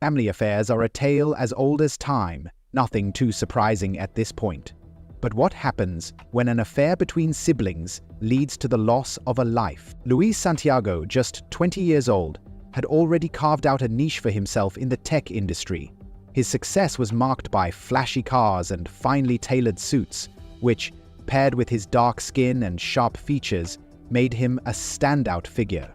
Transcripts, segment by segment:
Family affairs are a tale as old as time, nothing too surprising at this point. But what happens when an affair between siblings leads to the loss of a life? Luis Santiago, just 20 years old, had already carved out a niche for himself in the tech industry. His success was marked by flashy cars and finely tailored suits, which, paired with his dark skin and sharp features, made him a standout figure.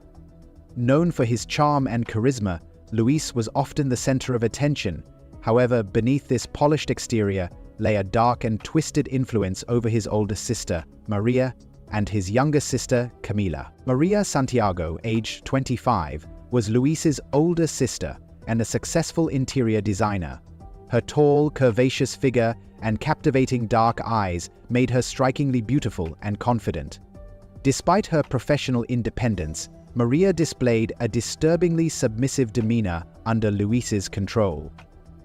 Known for his charm and charisma, Luis was often the center of attention. However, beneath this polished exterior lay a dark and twisted influence over his older sister, Maria, and his younger sister, Camila. Maria Santiago, aged 25, was Luis's older sister and a successful interior designer. Her tall, curvaceous figure and captivating dark eyes made her strikingly beautiful and confident. Despite her professional independence, Maria displayed a disturbingly submissive demeanor under Luis's control.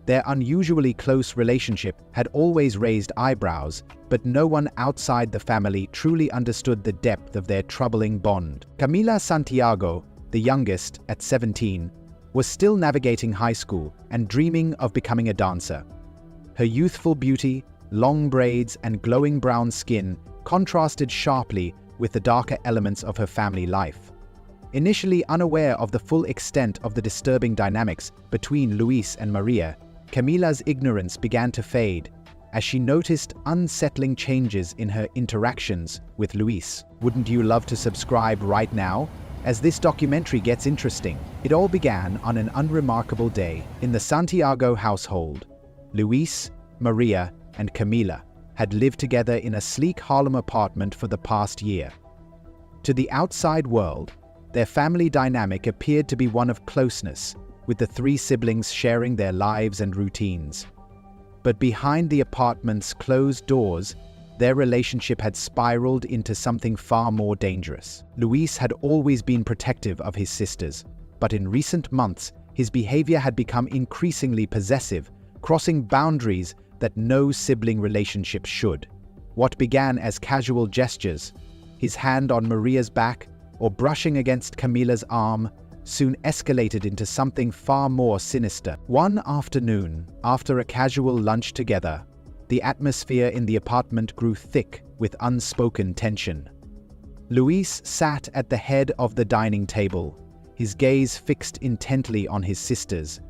Their unusually close relationship had always raised eyebrows, but no one outside the family truly understood the depth of their troubling bond. Camila Santiago, the youngest, at 17, was still navigating high school and dreaming of becoming a dancer. Her youthful beauty, long braids, and glowing brown skin contrasted sharply with the darker elements of her family life. Initially unaware of the full extent of the disturbing dynamics between Luis and Maria, Camila's ignorance began to fade as she noticed unsettling changes in her interactions with Luis. Wouldn't you love to subscribe right now? As this documentary gets interesting, it all began on an unremarkable day in the Santiago household. Luis, Maria, and Camila had lived together in a sleek Harlem apartment for the past year. To the outside world, their family dynamic appeared to be one of closeness, with the three siblings sharing their lives and routines. But behind the apartment's closed doors, their relationship had spiraled into something far more dangerous. Luis had always been protective of his sisters, but in recent months, his behavior had become increasingly possessive, crossing boundaries that no sibling relationship should. What began as casual gestures, his hand on Maria's back or brushing against Camila's arm, soon escalated into something far more sinister. One afternoon, after a casual lunch together, the atmosphere in the apartment grew thick with unspoken tension. Luis sat at the head of the dining table, his gaze fixed intently on his sisters.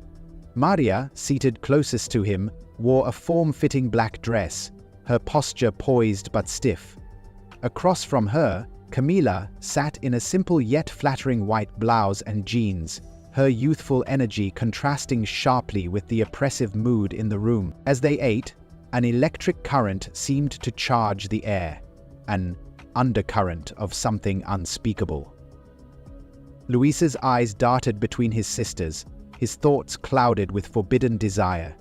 Maria, seated closest to him, wore a form-fitting black dress, her posture poised but stiff. Across from her, Camila sat in a simple yet flattering white blouse and jeans, her youthful energy contrasting sharply with the oppressive mood in the room. As they ate, an electric current seemed to charge the air, an undercurrent of something unspeakable. Luis's eyes darted between his sisters, his thoughts clouded with forbidden desire.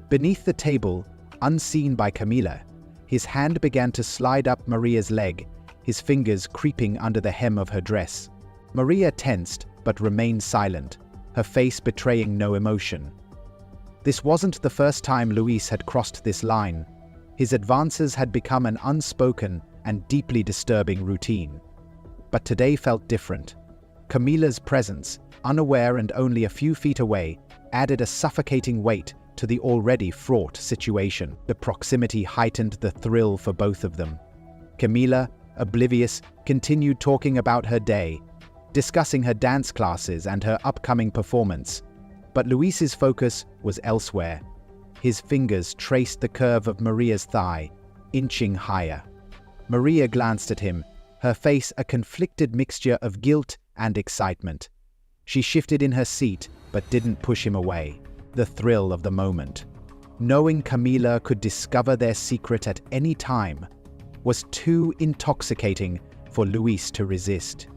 Beneath the table, unseen by Camila, his hand began to slide up Maria's leg, his fingers creeping under the hem of her dress. Maria tensed but remained silent, her face betraying no emotion. This wasn't the first time Luis had crossed this line. His advances had become an unspoken and deeply disturbing routine. But today felt different. Camila's presence, unaware and only a few feet away, added a suffocating weight to the already fraught situation. The proximity heightened the thrill for both of them. Camila, oblivious, continued talking about her day, discussing her dance classes and her upcoming performance. But Luis's focus was elsewhere. His fingers traced the curve of Maria's thigh, inching higher. Maria glanced at him, her face a conflicted mixture of guilt and excitement. She shifted in her seat, but didn't push him away. The thrill of the moment, knowing Camila could discover their secret at any time, was too intoxicating for Luis to resist.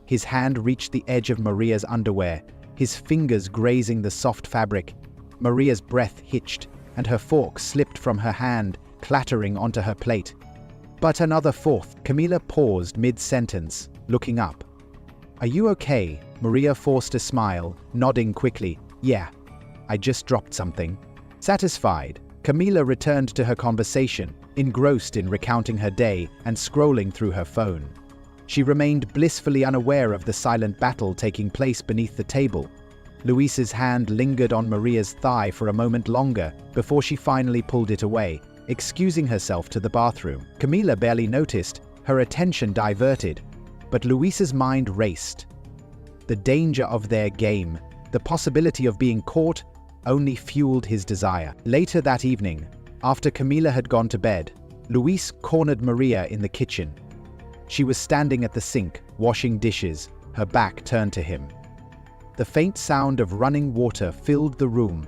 His hand reached the edge of Maria's underwear, his fingers grazing the soft fabric. Maria's breath hitched, and her fork slipped from her hand, clattering onto her plate. But another fourth. Camila paused mid-sentence, looking up. "Are you okay?" Maria forced a smile, nodding quickly. "Yeah, I just dropped something." Satisfied, Camila returned to her conversation, engrossed in recounting her day and scrolling through her phone. She remained blissfully unaware of the silent battle taking place beneath the table. Luis's hand lingered on Maria's thigh for a moment longer before she finally pulled it away, excusing herself to the bathroom. Camila barely noticed, her attention diverted, but Luis's mind raced. The danger of their game, the possibility of being caught, only fueled his desire. Later that evening, after Camila had gone to bed, Luis cornered Maria in the kitchen. She was standing at the sink, washing dishes, her back turned to him. The faint sound of running water filled the room,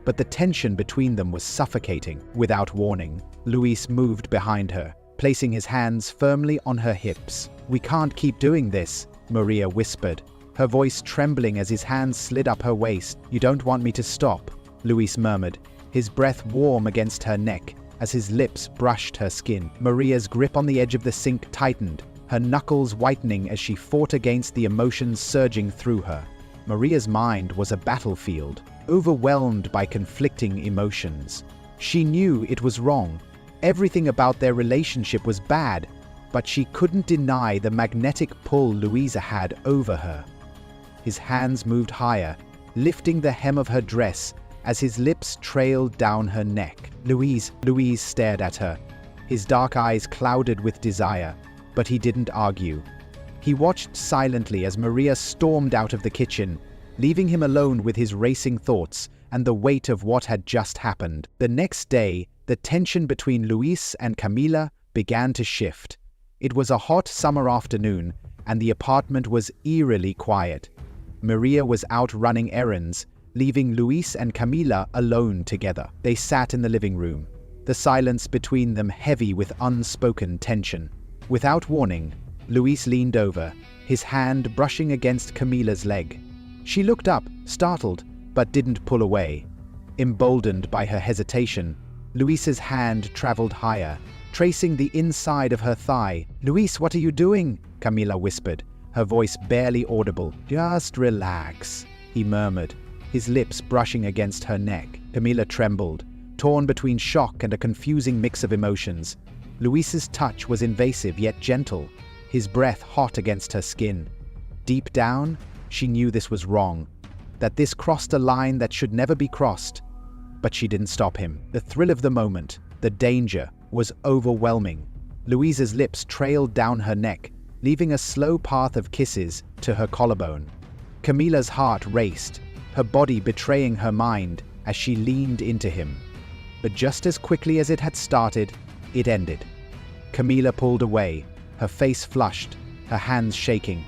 but the tension between them was suffocating. Without warning, Luis moved behind her, placing his hands firmly on her hips. "We can't keep doing this," Maria whispered, her voice trembling as his hands slid up her waist. "You don't want me to stop," Luis murmured, his breath warm against her neck as his lips brushed her skin. Maria's grip on the edge of the sink tightened, her knuckles whitening as she fought against the emotions surging through her. Maria's mind was a battlefield, overwhelmed by conflicting emotions. She knew it was wrong. Everything about their relationship was bad, but she couldn't deny the magnetic pull Luisa had over her. His hands moved higher, lifting the hem of her dress as his lips trailed down her neck. Luis stared at her, his dark eyes clouded with desire, but he didn't argue. He watched silently as Maria stormed out of the kitchen, leaving him alone with his racing thoughts and the weight of what had just happened. The next day, the tension between Luis and Camila began to shift. It was a hot summer afternoon, and the apartment was eerily quiet. Maria was out running errands, leaving Luis and Camila alone together. They sat in the living room, the silence between them heavy with unspoken tension. Without warning, Luis leaned over, his hand brushing against Camila's leg. She looked up, startled, but didn't pull away. Emboldened by her hesitation, Luis's hand traveled higher, tracing the inside of her thigh. "Luis, what are you doing?" Camila whispered, her voice barely audible. "Just relax," he murmured, his lips brushing against her neck. Camila trembled, torn between shock and a confusing mix of emotions. Luis's touch was invasive yet gentle, his breath hot against her skin. Deep down, she knew this was wrong, that this crossed a line that should never be crossed. But she didn't stop him. The thrill of the moment, the danger, was overwhelming. Luisa's lips trailed down her neck, leaving a slow path of kisses to her collarbone. Camila's heart raced, her body betraying her mind as she leaned into him. But just as quickly as it had started, it ended. Camila pulled away, her face flushed, her hands shaking.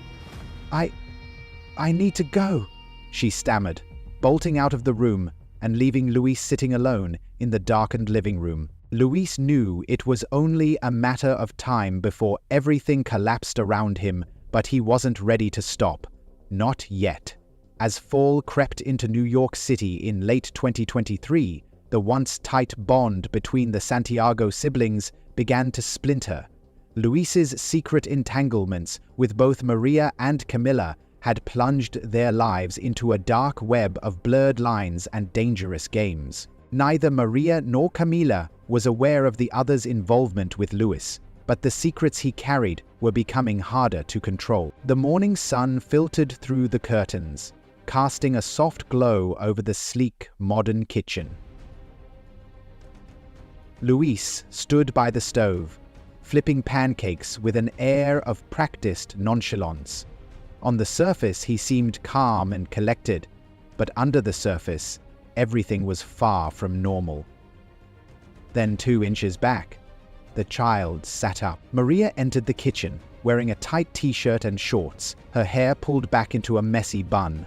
I need to go," she stammered, bolting out of the room and leaving Luis sitting alone in the darkened living room. Luis knew it was only a matter of time before everything collapsed around him, but he wasn't ready to stop. Not yet. As fall crept into New York City in late 2023, the once tight bond between the Santiago siblings began to splinter. Luis's secret entanglements with both Maria and Camila had plunged their lives into a dark web of blurred lines and dangerous games. Neither Maria nor Camila was aware of the other's involvement with Luis, but the secrets he carried were becoming harder to control. The morning sun filtered through the curtains, casting a soft glow over the sleek, modern kitchen. Luis stood by the stove, flipping pancakes with an air of practiced nonchalance. On the surface, he seemed calm and collected, but under the surface, everything was far from normal. Then 2 inches back, the child sat up. Maria entered the kitchen, wearing a tight t-shirt and shorts, her hair pulled back into a messy bun.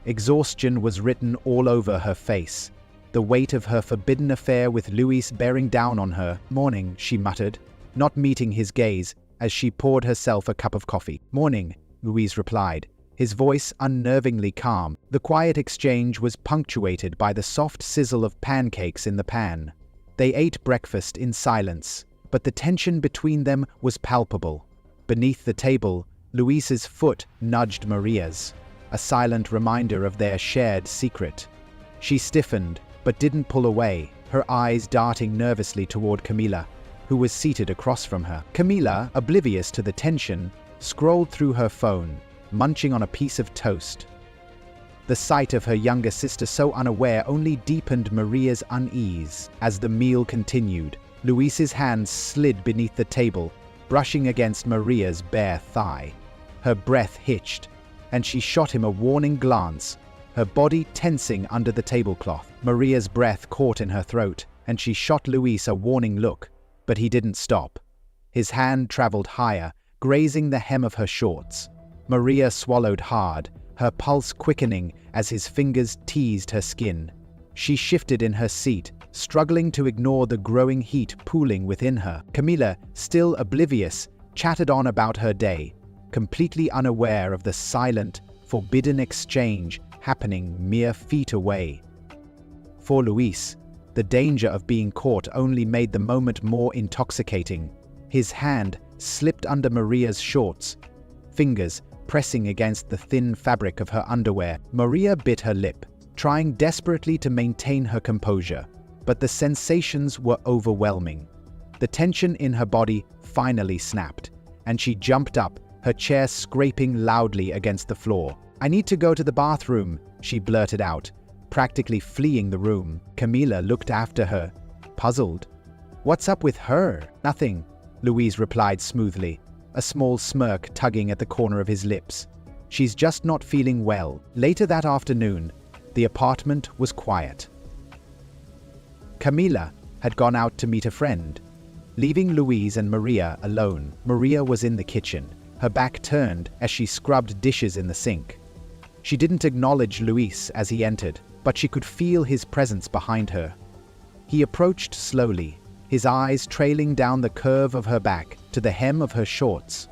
Exhaustion was written all over her face, the weight of her forbidden affair with Luis bearing down on her. "Morning," she muttered, not meeting his gaze as she poured herself a cup of coffee. "Morning," Luis replied, his voice unnervingly calm. The quiet exchange was punctuated by the soft sizzle of pancakes in the pan. They ate breakfast in silence, but the tension between them was palpable. Beneath the table, Luis's foot nudged Maria's, a silent reminder of their shared secret. She stiffened, but didn't pull away, her eyes darting nervously toward Camila, who was seated across from her. Camila, oblivious to the tension, scrolled through her phone, munching on a piece of toast. The sight of her younger sister so unaware only deepened Maria's unease. As the meal continued, Luis's hands slid beneath the table, brushing against Maria's bare thigh. Her breath hitched, and she shot him a warning glance, her body tensing under the tablecloth. Maria's breath caught in her throat, and she shot Luis a warning look, but he didn't stop. His hand traveled higher, grazing the hem of her shorts. Maria swallowed hard, her pulse quickening as his fingers teased her skin. She shifted in her seat, struggling to ignore the growing heat pooling within her. Camila, still oblivious, chatted on about her day, completely unaware of the silent, forbidden exchange happening mere feet away. For Luis, the danger of being caught only made the moment more intoxicating. His hand slipped under Maria's shorts, fingers pressing against the thin fabric of her underwear. Maria bit her lip, trying desperately to maintain her composure, but the sensations were overwhelming. The tension in her body finally snapped, and she jumped up, her chair scraping loudly against the floor. "I need to go to the bathroom," she blurted out, practically fleeing the room. Camila looked after her, puzzled. "What's up with her?" "Nothing," Luis replied smoothly, a small smirk tugging at the corner of his lips. "She's just not feeling well." Later that afternoon, the apartment was quiet. Camila had gone out to meet a friend, leaving Luis and Maria alone. Maria was in the kitchen, her back turned as she scrubbed dishes in the sink. She didn't acknowledge Luis as he entered, but she could feel his presence behind her. He approached slowly, his eyes trailing down the curve of her back to the hem of her shorts.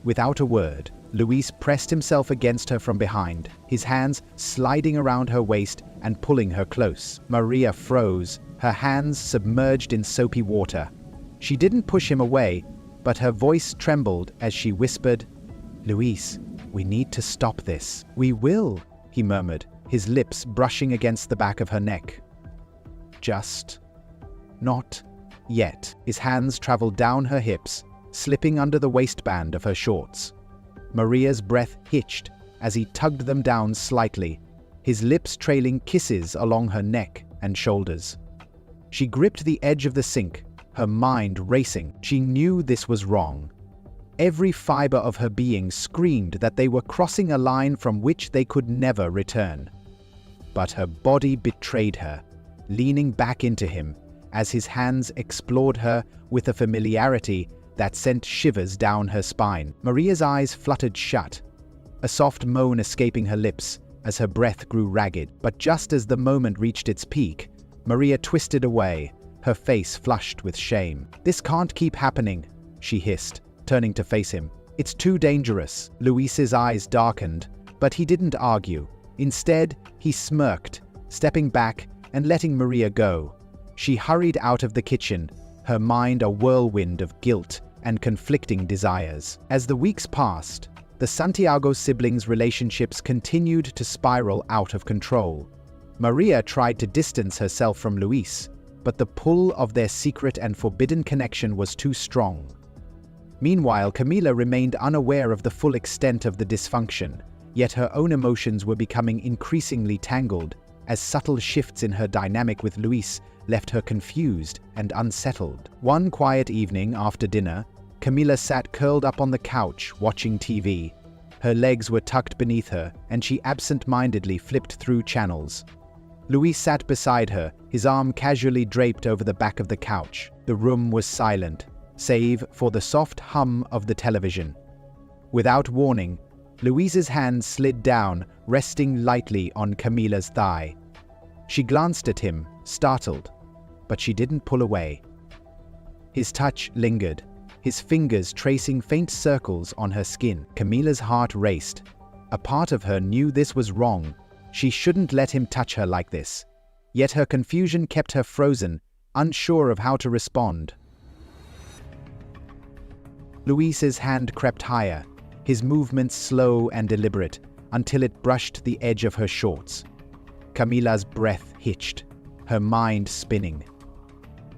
Without a word, Luis pressed himself against her from behind, his hands sliding around her waist and pulling her close. Maria froze, her hands submerged in soapy water. She didn't push him away, but her voice trembled as she whispered, "Luis, we need to stop this." "We will," he murmured, his lips brushing against the back of her neck. "Just not yet." His hands traveled down her hips, slipping under the waistband of her shorts. Maria's breath hitched as he tugged them down slightly, his lips trailing kisses along her neck and shoulders. She gripped the edge of the sink, her mind racing. She knew this was wrong. Every fiber of her being screamed that they were crossing a line from which they could never return. But her body betrayed her, leaning back into him as his hands explored her with a familiarity that sent shivers down her spine. Maria's eyes fluttered shut, a soft moan escaping her lips as her breath grew ragged. But just as the moment reached its peak, Maria twisted away, her face flushed with shame. "This can't keep happening," she hissed, turning to face him. "It's too dangerous." Luis's eyes darkened, but he didn't argue. Instead, he smirked, stepping back and letting Maria go. She hurried out of the kitchen, her mind a whirlwind of guilt and conflicting desires. As the weeks passed, the Santiago siblings' relationships continued to spiral out of control. Maria tried to distance herself from Luis, but the pull of their secret and forbidden connection was too strong. Meanwhile, Camila remained unaware of the full extent of the dysfunction, yet her own emotions were becoming increasingly tangled, as subtle shifts in her dynamic with Luis left her confused and unsettled. One quiet evening after dinner, Camila sat curled up on the couch watching TV. Her legs were tucked beneath her, and she absent-mindedly flipped through channels. Luis sat beside her, his arm casually draped over the back of the couch. The room was silent, save for the soft hum of the television. Without warning, Luis's hand slid down, resting lightly on Camila's thigh. She glanced at him, startled, but she didn't pull away. His touch lingered, his fingers tracing faint circles on her skin. Camila's heart raced. A part of her knew this was wrong. She shouldn't let him touch her like this. Yet her confusion kept her frozen, unsure of how to respond. Luis's hand crept higher, his movements slow and deliberate, until it brushed the edge of her shorts. Camila's breath hitched, her mind spinning.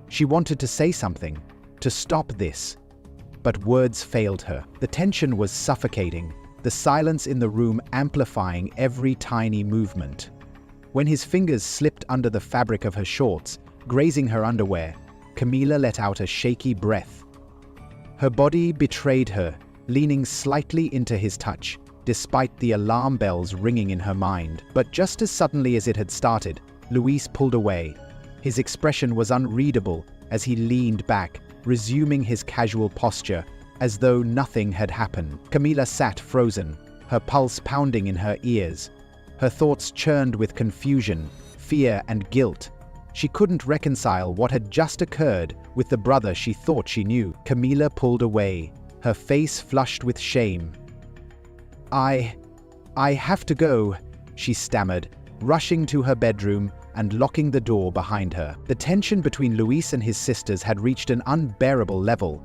She wanted to say something, to stop this, but words failed her. The tension was suffocating, the silence in the room amplifying every tiny movement. When his fingers slipped under the fabric of her shorts, grazing her underwear, Camila let out a shaky breath. Her body betrayed her, leaning slightly into his touch, despite the alarm bells ringing in her mind. But just as suddenly as it had started, Luis pulled away. His expression was unreadable as he leaned back, resuming his casual posture, as though nothing had happened. Camila sat frozen, her pulse pounding in her ears. Her thoughts churned with confusion, fear, and guilt. She couldn't reconcile what had just occurred with the brother she thought she knew. Camila pulled away, her face flushed with shame. I have to go," she stammered, rushing to her bedroom and locking the door behind her. The tension between Luis and his sisters had reached an unbearable level.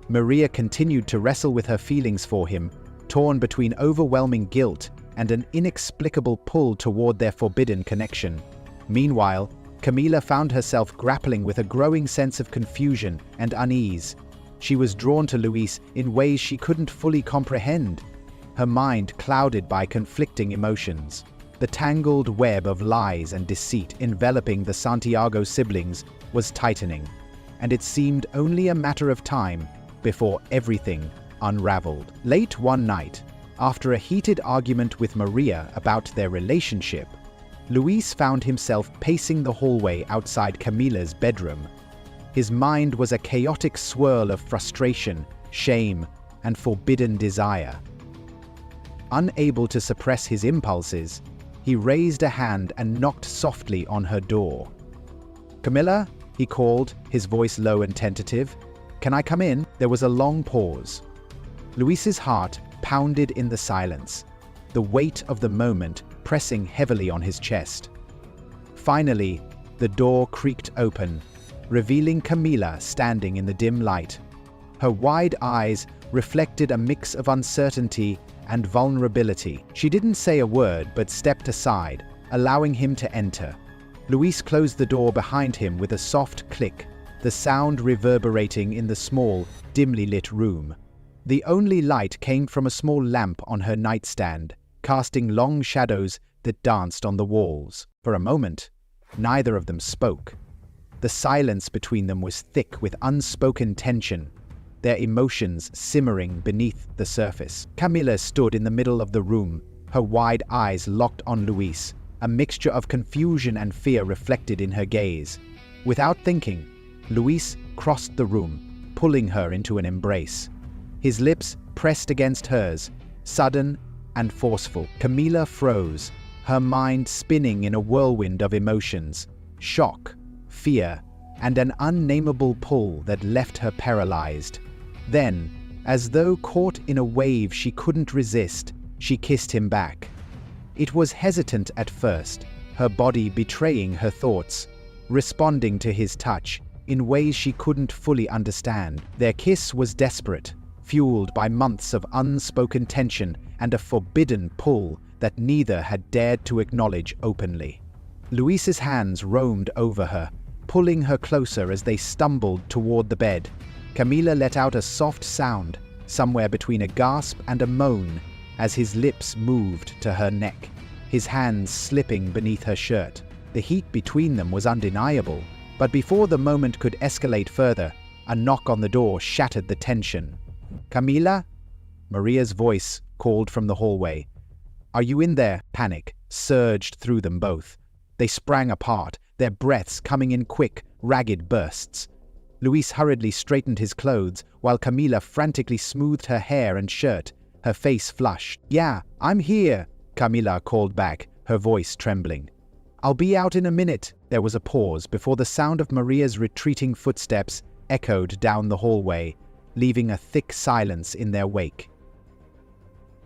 Maria continued to wrestle with her feelings for him, torn between overwhelming guilt and an inexplicable pull toward their forbidden connection. Meanwhile, Camila found herself grappling with a growing sense of confusion and unease. She was drawn to Luis in ways she couldn't fully comprehend, her mind clouded by conflicting emotions. The tangled web of lies and deceit enveloping the Santiago siblings was tightening, and it seemed only a matter of time before everything unraveled. Late one night, after a heated argument with Maria about their relationship, Luis found himself pacing the hallway outside Camila's bedroom. His mind was a chaotic swirl of frustration, shame, and forbidden desire. Unable to suppress his impulses, he raised a hand and knocked softly on her door. "Camila?" he called, his voice low and tentative. "Can I come in?" There was a long pause. Luis's heart pounded in the silence, the weight of the moment pressing heavily on his chest. Finally, the door creaked open, revealing Camila standing in the dim light. Her wide eyes reflected a mix of uncertainty and vulnerability. She didn't say a word but stepped aside, allowing him to enter. Luis closed the door behind him with a soft click, the sound reverberating in the small, dimly lit room. The only light came from a small lamp on her nightstand, casting long shadows that danced on the walls. For a moment, neither of them spoke. The silence between them was thick with unspoken tension, their emotions simmering beneath the surface. Camila stood in the middle of the room, her wide eyes locked on Luis, a mixture of confusion and fear reflected in her gaze. Without thinking, Luis crossed the room, pulling her into an embrace. His lips pressed against hers, sudden and forceful. Camila froze, her mind spinning in a whirlwind of emotions, shock, fear, and an unnameable pull that left her paralyzed. Then, as though caught in a wave she couldn't resist, she kissed him back. It was hesitant at first, her body betraying her thoughts, responding to his touch in ways she couldn't fully understand. Their kiss was desperate, fueled by months of unspoken tension and a forbidden pull that neither had dared to acknowledge openly. Luis's hands roamed over her, pulling her closer as they stumbled toward the bed. Camila let out a soft sound, somewhere between a gasp and a moan, as his lips moved to her neck, his hands slipping beneath her shirt. The heat between them was undeniable, but before the moment could escalate further, a knock on the door shattered the tension. "Camila?" Maria's voice called from the hallway. "Are you in there?" Panic surged through them both. They sprang apart, their breaths coming in quick, ragged bursts. Luis hurriedly straightened his clothes, while Camila frantically smoothed her hair and shirt, her face flushed. "Yeah, I'm here," Camila called back, her voice trembling. "I'll be out in a minute." There was a pause before the sound of Maria's retreating footsteps echoed down the hallway, leaving a thick silence in their wake.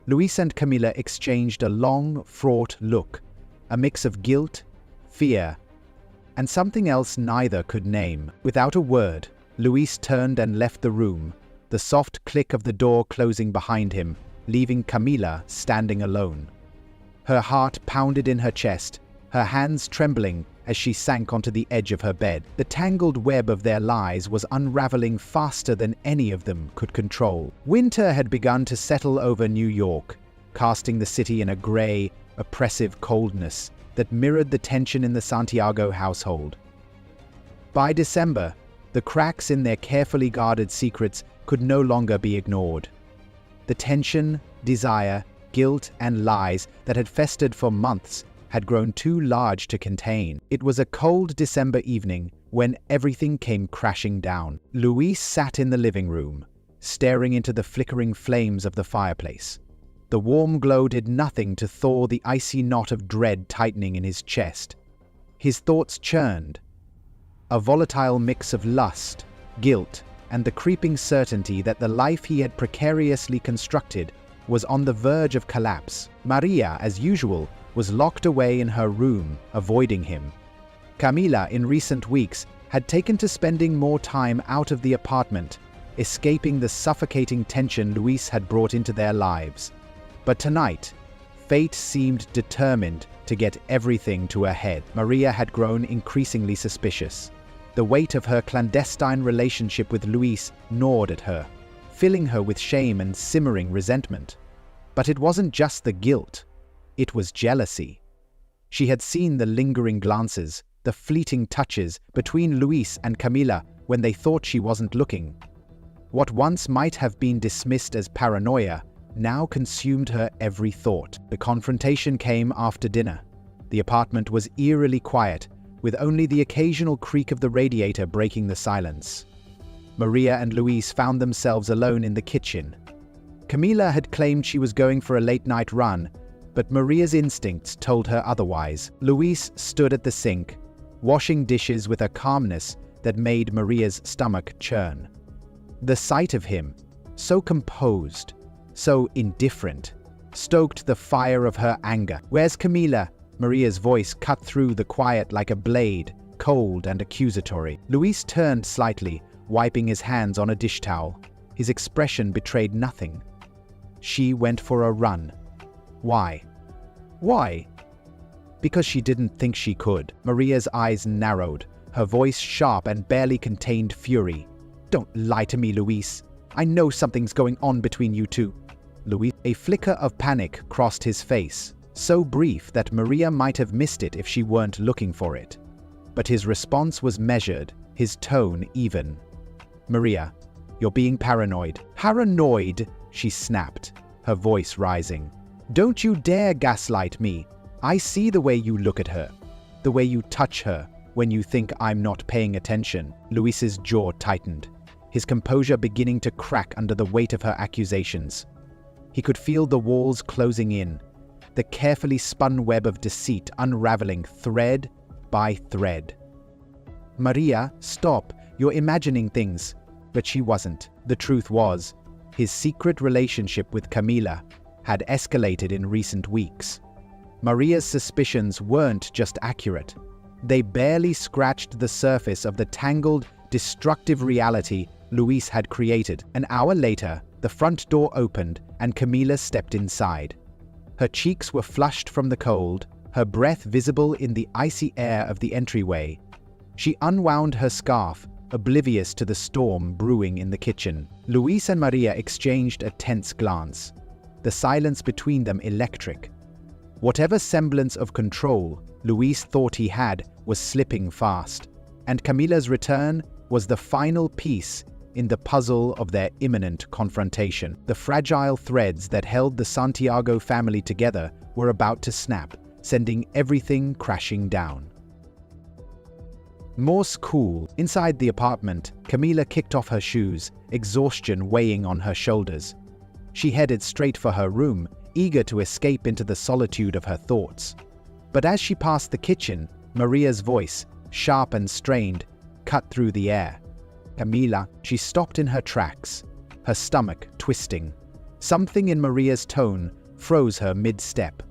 Luis and Camila exchanged a long, fraught look, a mix of guilt, fear, and something else neither could name. Without a word, Luis turned and left the room, the soft click of the door closing behind him, leaving Camila standing alone. Her heart pounded in her chest, her hands trembling as she sank onto the edge of her bed. The tangled web of their lies was unraveling faster than any of them could control. Winter had begun to settle over New York, casting the city in a gray, oppressive coldness that mirrored the tension in the Santiago household. By December, the cracks in their carefully guarded secrets could no longer be ignored. The tension, desire, guilt, and lies that had festered for months had grown too large to contain. It was a cold December evening when everything came crashing down. Luis sat in the living room, staring into the flickering flames of the fireplace. The warm glow did nothing to thaw the icy knot of dread tightening in his chest. His thoughts churned, a volatile mix of lust, guilt, and the creeping certainty that the life he had precariously constructed was on the verge of collapse. Maria, as usual, was locked away in her room, avoiding him. Camila, in recent weeks, had taken to spending more time out of the apartment, escaping the suffocating tension Luis had brought into their lives. But tonight, fate seemed determined to get everything to a head. Maria had grown increasingly suspicious. The weight of her clandestine relationship with Luis gnawed at her, filling her with shame and simmering resentment. But it wasn't just the guilt. It was jealousy. She had seen the lingering glances, the fleeting touches between Luis and Camila when they thought she wasn't looking. What once might have been dismissed as paranoia now consumed her every thought. The confrontation came after dinner. The apartment was eerily quiet, with only the occasional creak of the radiator breaking the silence. Maria and Luis found themselves alone in the kitchen. Camila had claimed she was going for a late-night run, but Maria's instincts told her otherwise. Luis stood at the sink, washing dishes with a calmness that made Maria's stomach churn. The sight of him, so composed, so indifferent, stoked the fire of her anger. "Where's Camila?" Maria's voice cut through the quiet like a blade, cold and accusatory. Luis turned slightly, wiping his hands on a dish towel. His expression betrayed nothing. She went for a run. Why? Why? Because she didn't think she could. Maria's eyes narrowed, her voice sharp and barely contained fury. "Don't lie to me, Luis. I know something's going on between you two." Luis, a flicker of panic crossed his face, so brief that Maria might have missed it if she weren't looking for it. But his response was measured, his tone even. "Maria, you're being paranoid." "Paranoid?" she snapped, her voice rising. "Don't you dare gaslight me. I see the way you look at her, the way you touch her when you think I'm not paying attention." Luis's jaw tightened, his composure beginning to crack under the weight of her accusations. He could feel the walls closing in, the carefully spun web of deceit unraveling thread by thread. "Maria, stop. You're imagining things." But she wasn't. The truth was, his secret relationship with Camila had escalated in recent weeks. Maria's suspicions weren't just accurate. They barely scratched the surface of the tangled, destructive reality Luis had created. An hour later, the front door opened and Camila stepped inside. Her cheeks were flushed from the cold, her breath visible in the icy air of the entryway. She unwound her scarf, oblivious to the storm brewing in the kitchen. Luis and Maria exchanged a tense glance, the silence between them electric. Whatever semblance of control Luis thought he had was slipping fast, and Camila's return was the final piece in the puzzle of their imminent confrontation. The fragile threads that held the Santiago family together were about to snap, sending everything crashing down. Morse cool. Inside the apartment, Camila kicked off her shoes, exhaustion weighing on her shoulders. She headed straight for her room, eager to escape into the solitude of her thoughts. But as she passed the kitchen, Maria's voice, sharp and strained, cut through the air. "Camila," she stopped in her tracks, her stomach twisting. Something in Maria's tone froze her mid-step.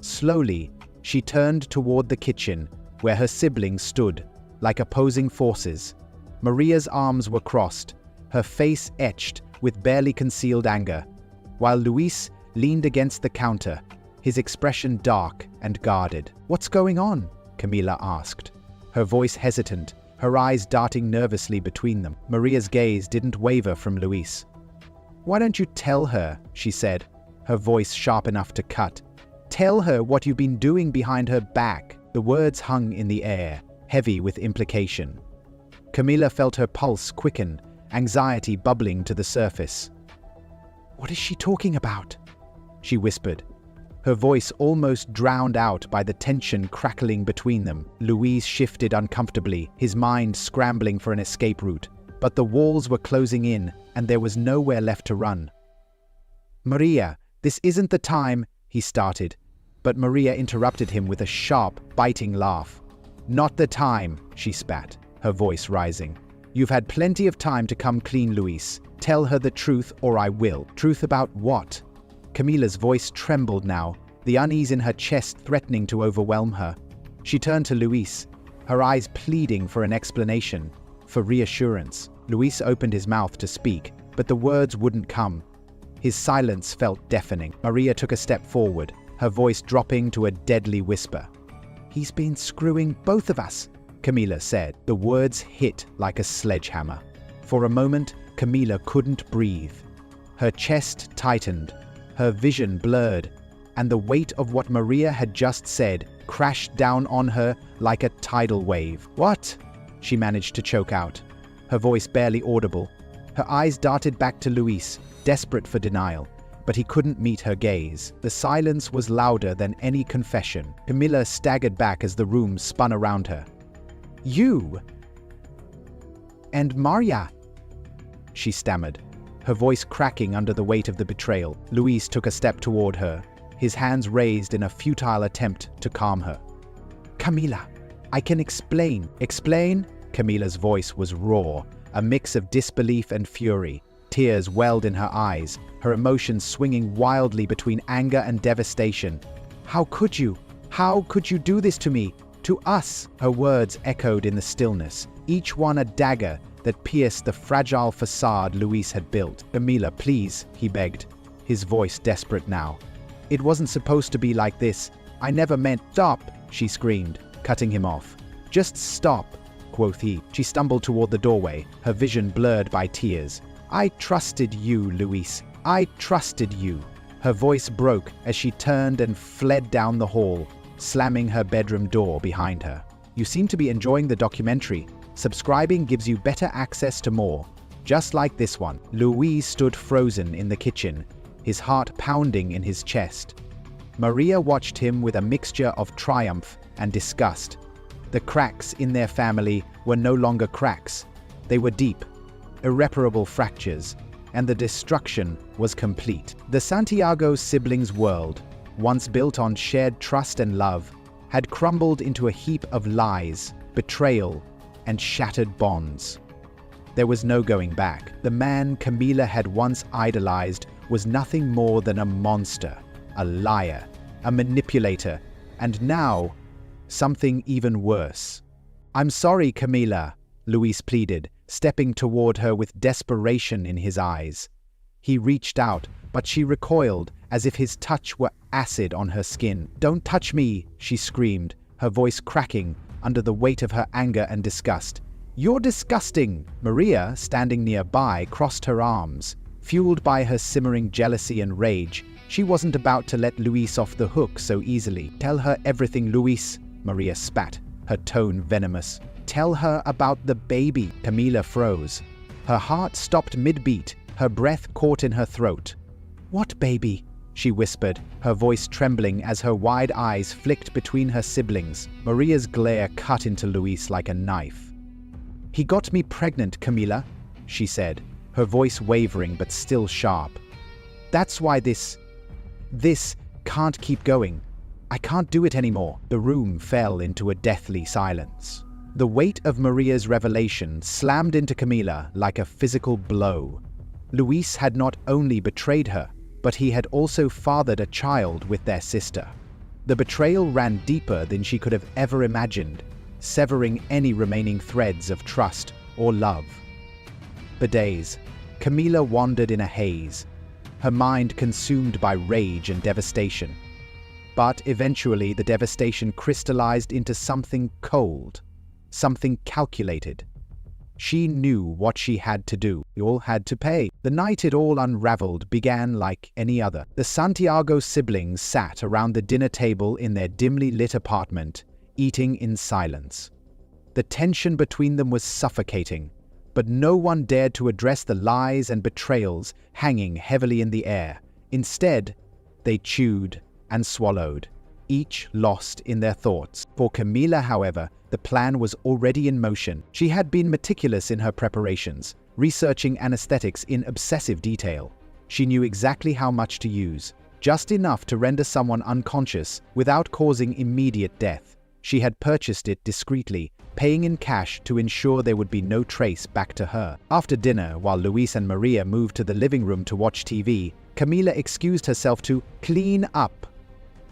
Slowly, she turned toward the kitchen, where her siblings stood, like opposing forces. Maria's arms were crossed, her face etched with barely concealed anger, while Luis leaned against the counter, his expression dark and guarded. "What's going on?" Camila asked, her voice hesitant, her eyes darting nervously between them. Maria's gaze didn't waver from Luis. "Why don't you tell her?" she said, her voice sharp enough to cut. "Tell her what you've been doing behind her back." The words hung in the air, heavy with implication. Camilla felt her pulse quicken, anxiety bubbling to the surface. "What is she talking about?" she whispered, her voice almost drowned out by the tension crackling between them. Luis shifted uncomfortably, his mind scrambling for an escape route, but the walls were closing in and there was nowhere left to run. "Maria, this isn't the time," he started, but Maria interrupted him with a sharp, biting laugh. "Not the time," she spat, her voice rising. "You've had plenty of time to come clean, Luis. Tell her the truth or I will." "Truth about what?" Camilla's voice trembled now, the unease in her chest threatening to overwhelm her. She turned to Luis, her eyes pleading for an explanation, for reassurance. Luis opened his mouth to speak, but the words wouldn't come. His silence felt deafening. Maria took a step forward, her voice dropping to a deadly whisper. "He's been screwing both of us," Camilla said. The words hit like a sledgehammer. For a moment, Camilla couldn't breathe. Her chest tightened, her vision blurred, and the weight of what Maria had just said crashed down on her like a tidal wave. "What?" she managed to choke out, her voice barely audible. Her eyes darted back to Luis, desperate for denial, but he couldn't meet her gaze. The silence was louder than any confession. Camilla staggered back as the room spun around her. "You and Maria," she stammered, her voice cracking under the weight of the betrayal. Luis took a step toward her, his hands raised in a futile attempt to calm her. "Camilla, I can explain." "Explain?" Camilla's voice was raw, a mix of disbelief and fury. Tears welled in her eyes, her emotions swinging wildly between anger and devastation. "How could you? How could you do this to me? To us?" Her words echoed in the stillness, each one a dagger that pierced the fragile facade Luis had built. "Camilla, please," he begged, his voice desperate now. "It wasn't supposed to be like this. I never meant—" "Stop!" she screamed, cutting him off. "Just stop," quoth he. She stumbled toward the doorway, her vision blurred by tears. "I trusted you, Luis. I trusted you." Her voice broke as she turned and fled down the hall, slamming her bedroom door behind her. You seem to be enjoying the documentary. Subscribing gives you better access to more, just like this one. Luis stood frozen in the kitchen, his heart pounding in his chest. Maria watched him with a mixture of triumph and disgust. The cracks in their family were no longer cracks. They were deep, irreparable fractures, and the destruction was complete. The Santiago siblings' world, once built on shared trust and love, had crumbled into a heap of lies, betrayal, and shattered bonds. There was no going back. The man Camilla had once idolized was nothing more than a monster, a liar, a manipulator, and now, something even worse. "I'm sorry, Camilla," Luis pleaded, stepping toward her with desperation in his eyes. He reached out, but she recoiled, as if his touch were acid on her skin. "Don't touch me," she screamed, her voice cracking under the weight of her anger and disgust. "You're disgusting!" Maria, standing nearby, crossed her arms. Fueled by her simmering jealousy and rage, she wasn't about to let Luis off the hook so easily. "Tell her everything, Luis," Maria spat, her tone venomous. "Tell her about the baby." Camilla froze. Her heart stopped mid-beat, her breath caught in her throat. "What baby?" she whispered, her voice trembling as her wide eyes flicked between her siblings. Maria's glare cut into Luis like a knife. "He got me pregnant, Camilla," she said, her voice wavering but still sharp. "That's why this can't keep going. I can't do it anymore." The room fell into a deathly silence. The weight of Maria's revelation slammed into Camilla like a physical blow. Luis had not only betrayed her, but he had also fathered a child with their sister. The betrayal ran deeper than she could have ever imagined, severing any remaining threads of trust or love. For days, Camilla wandered in a haze, her mind consumed by rage and devastation. But eventually the devastation crystallized into something cold, something calculated. She knew what she had to do. They all had to pay. The night it all unraveled began like any other. The Santiago siblings sat around the dinner table in their dimly lit apartment, eating in silence. The tension between them was suffocating, but no one dared to address the lies and betrayals hanging heavily in the air. Instead, they chewed and swallowed, each lost in their thoughts. For Camila, however, the plan was already in motion. She had been meticulous in her preparations, researching anesthetics in obsessive detail. She knew exactly how much to use, just enough to render someone unconscious without causing immediate death. She had purchased it discreetly, paying in cash to ensure there would be no trace back to her. After dinner, while Luis and Maria moved to the living room to watch TV, Camila excused herself to clean up.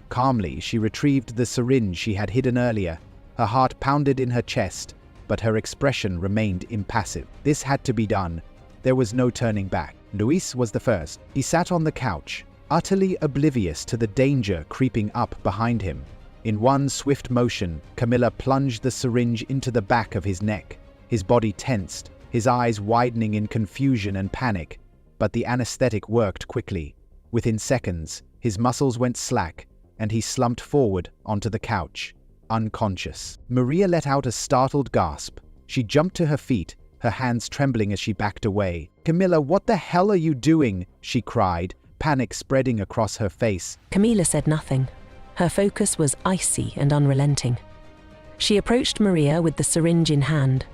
Calmly, she retrieved the syringe she had hidden earlier. Her heart pounded in her chest, but her expression remained impassive. This had to be done. There was no turning back. Luis was the first. He sat on the couch, utterly oblivious to the danger creeping up behind him. In one swift motion, Camila plunged the syringe into the back of his neck. His body tensed, his eyes widening in confusion and panic. But the anesthetic worked quickly. Within seconds, his muscles went slack, and he slumped forward onto the couch, unconscious. Maria let out a startled gasp. She jumped to her feet, her hands trembling as she backed away. "Camila, what the hell are you doing?" she cried, panic spreading across her face. Camila said nothing. Her focus was icy and unrelenting. She approached Maria with the syringe in hand,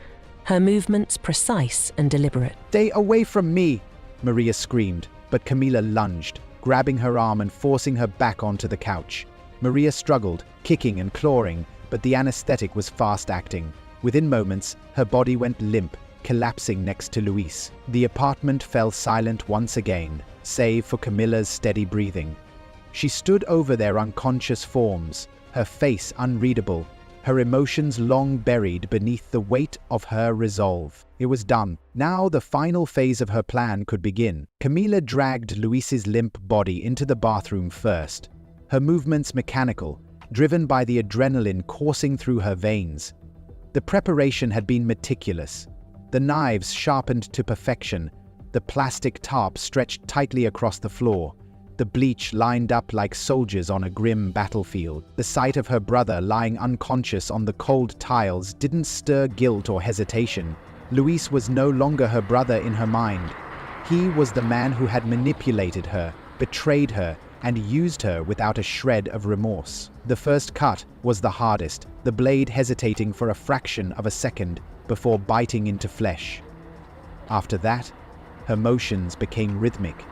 her movements precise and deliberate. "Stay away from me!" Maria screamed, but Camila lunged, grabbing her arm and forcing her back onto the couch. Maria struggled, kicking and clawing, but the anesthetic was fast-acting. Within moments, her body went limp, collapsing next to Luis. The apartment fell silent once again, save for Camila's steady breathing. She stood over their unconscious forms, her face unreadable, her emotions long buried beneath the weight of her resolve. It was done. Now the final phase of her plan could begin. Camila dragged Luis's limp body into the bathroom first, her movements mechanical, driven by the adrenaline coursing through her veins. The preparation had been meticulous. The knives sharpened to perfection, the plastic tarp stretched tightly across the floor, the bleach lined up like soldiers on a grim battlefield. The sight of her brother lying unconscious on the cold tiles didn't stir guilt or hesitation. Luis was no longer her brother in her mind. He was the man who had manipulated her, betrayed her, and used her without a shred of remorse. The first cut was the hardest, the blade hesitating for a fraction of a second before biting into flesh. After that, her motions became rhythmic,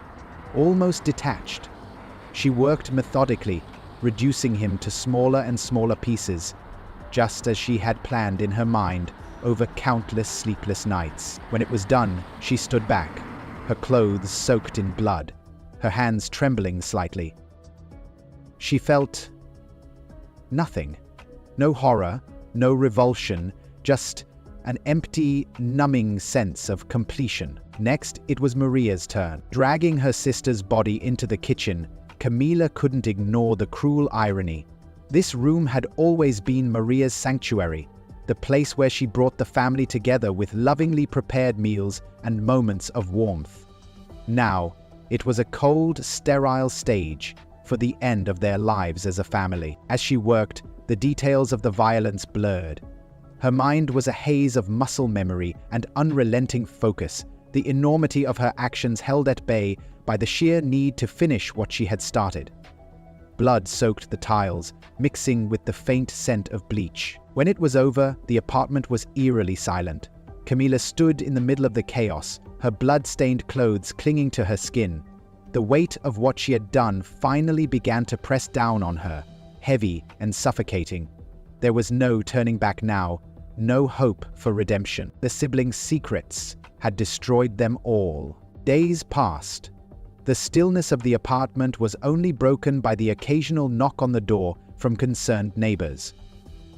almost detached. She worked methodically, reducing him to smaller and smaller pieces, just as she had planned in her mind over countless sleepless nights. When it was done, she stood back, her clothes soaked in blood, her hands trembling slightly. She felt nothing. No horror, no revulsion, just an empty, numbing sense of completion. Next, it was Maria's turn. Dragging her sister's body into the kitchen, Camila couldn't ignore the cruel irony. This room had always been Maria's sanctuary, the place where she brought the family together with lovingly prepared meals and moments of warmth. Now, it was a cold, sterile stage for the end of their lives as a family. As she worked, the details of the violence blurred. Her mind was a haze of muscle memory and unrelenting focus, the enormity of her actions held at bay by the sheer need to finish what she had started. Blood soaked the tiles, mixing with the faint scent of bleach. When it was over, the apartment was eerily silent. Camila stood in the middle of the chaos, her blood-stained clothes clinging to her skin. The weight of what she had done finally began to press down on her, heavy and suffocating. There was no turning back now, no hope for redemption. The siblings' secrets had destroyed them all. Days passed. The stillness of the apartment was only broken by the occasional knock on the door from concerned neighbors.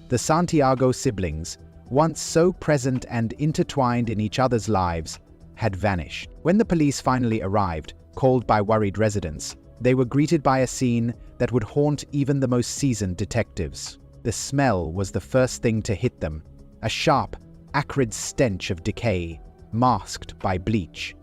The Santiago siblings, once so present and intertwined in each other's lives, had vanished. When the police finally arrived, called by worried residents, they were greeted by a scene that would haunt even the most seasoned detectives. The smell was the first thing to hit them, a sharp, acrid stench of decay, masked by bleach.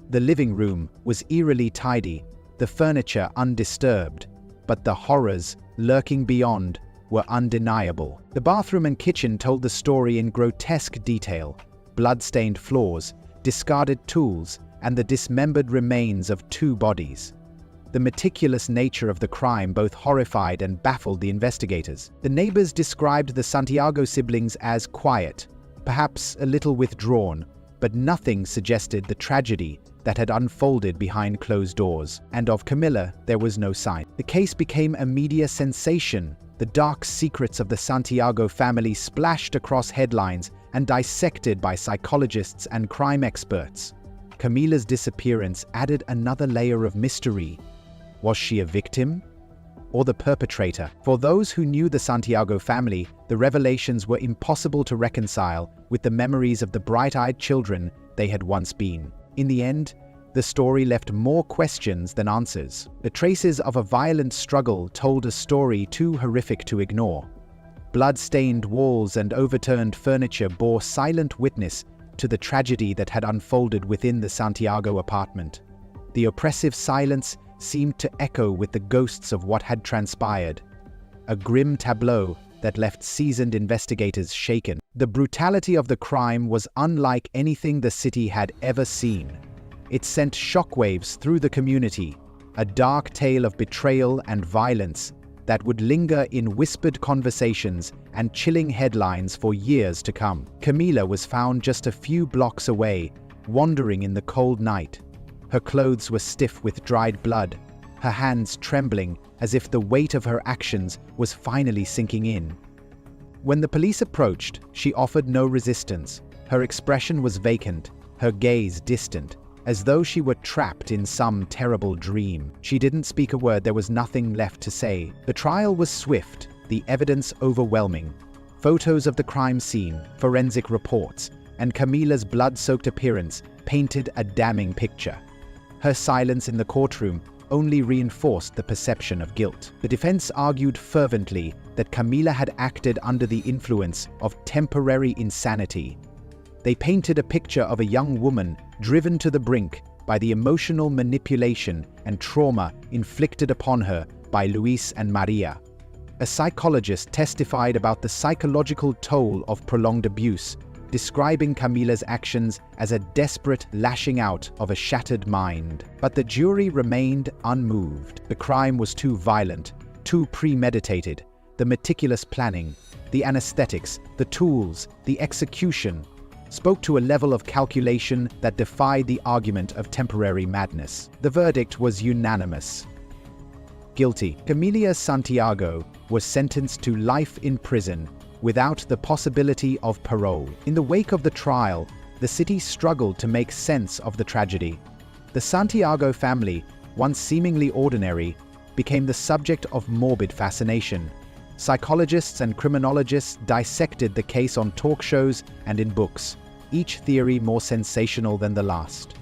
The living room was eerily tidy, the furniture undisturbed, but the horrors lurking beyond were undeniable. The bathroom and kitchen told the story in grotesque detail: blood-stained floors, discarded tools, and the dismembered remains of 2 bodies. The meticulous nature of the crime both horrified and baffled the investigators. The neighbors described the Santiago siblings as quiet, perhaps a little withdrawn, but nothing suggested the tragedy that had unfolded behind closed doors. And of Camila, there was no sign. The case became a media sensation. The dark secrets of the Santiago family splashed across headlines and dissected by psychologists and crime experts. Camila's disappearance added another layer of mystery. Was she a victim or the perpetrator? For those who knew the Santiago family, the revelations were impossible to reconcile with the memories of the bright-eyed children they had once been. In the end, the story left more questions than answers. The traces of a violent struggle told a story too horrific to ignore. Blood-stained walls and overturned furniture bore silent witness to the tragedy that had unfolded within the Santiago apartment. The oppressive silence seemed to echo with the ghosts of what had transpired, a grim tableau that left seasoned investigators shaken. The brutality of the crime was unlike anything the city had ever seen. It sent shockwaves through the community, a dark tale of betrayal and violence that would linger in whispered conversations and chilling headlines for years to come. Camila was found just a few blocks away, wandering in the cold night. Her clothes were stiff with dried blood, her hands trembling as if the weight of her actions was finally sinking in. When the police approached, she offered no resistance. Her expression was vacant, her gaze distant, as though she were trapped in some terrible dream. She didn't speak a word. There was nothing left to say. The trial was swift, the evidence overwhelming. Photos of the crime scene, forensic reports, and Camila's blood-soaked appearance painted a damning picture. Her silence in the courtroom only reinforced the perception of guilt. The defense argued fervently that Camila had acted under the influence of temporary insanity. They painted a picture of a young woman driven to the brink by the emotional manipulation and trauma inflicted upon her by Luis and Maria. A psychologist testified about the psychological toll of prolonged abuse, describing Camila's actions as a desperate lashing out of a shattered mind. But the jury remained unmoved. The crime was too violent, too premeditated. The meticulous planning, the anesthetics, the tools, the execution spoke to a level of calculation that defied the argument of temporary madness. The verdict was unanimous. Guilty. Camila Santiago was sentenced to life in prison without the possibility of parole. In the wake of the trial, the city struggled to make sense of the tragedy. The Santiago family, once seemingly ordinary, became the subject of morbid fascination. Psychologists and criminologists dissected the case on talk shows and in books, each theory more sensational than the last.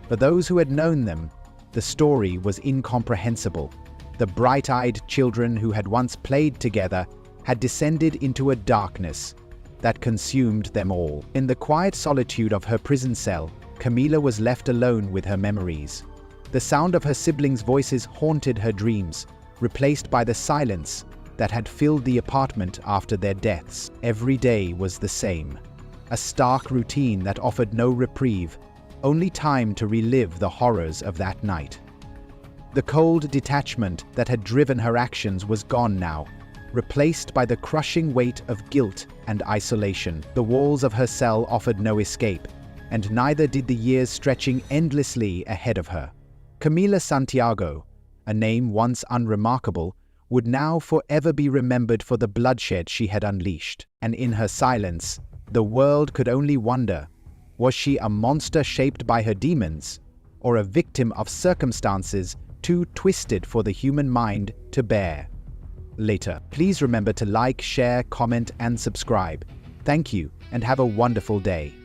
For those who had known them, the story was incomprehensible. The bright-eyed children who had once played together had descended into a darkness that consumed them all. In the quiet solitude of her prison cell, Camila was left alone with her memories. The sound of her siblings' voices haunted her dreams, replaced by the silence that had filled the apartment after their deaths. Every day was the same, a stark routine that offered no reprieve, only time to relive the horrors of that night. The cold detachment that had driven her actions was gone now, replaced by the crushing weight of guilt and isolation. The walls of her cell offered no escape, and neither did the years stretching endlessly ahead of her. Camila Santiago, a name once unremarkable, would now forever be remembered for the bloodshed she had unleashed. And in her silence, the world could only wonder, was she a monster shaped by her demons, or a victim of circumstances too twisted for the human mind to bear? Later, please remember to like, share, comment, and subscribe. Thank you, and have a wonderful day.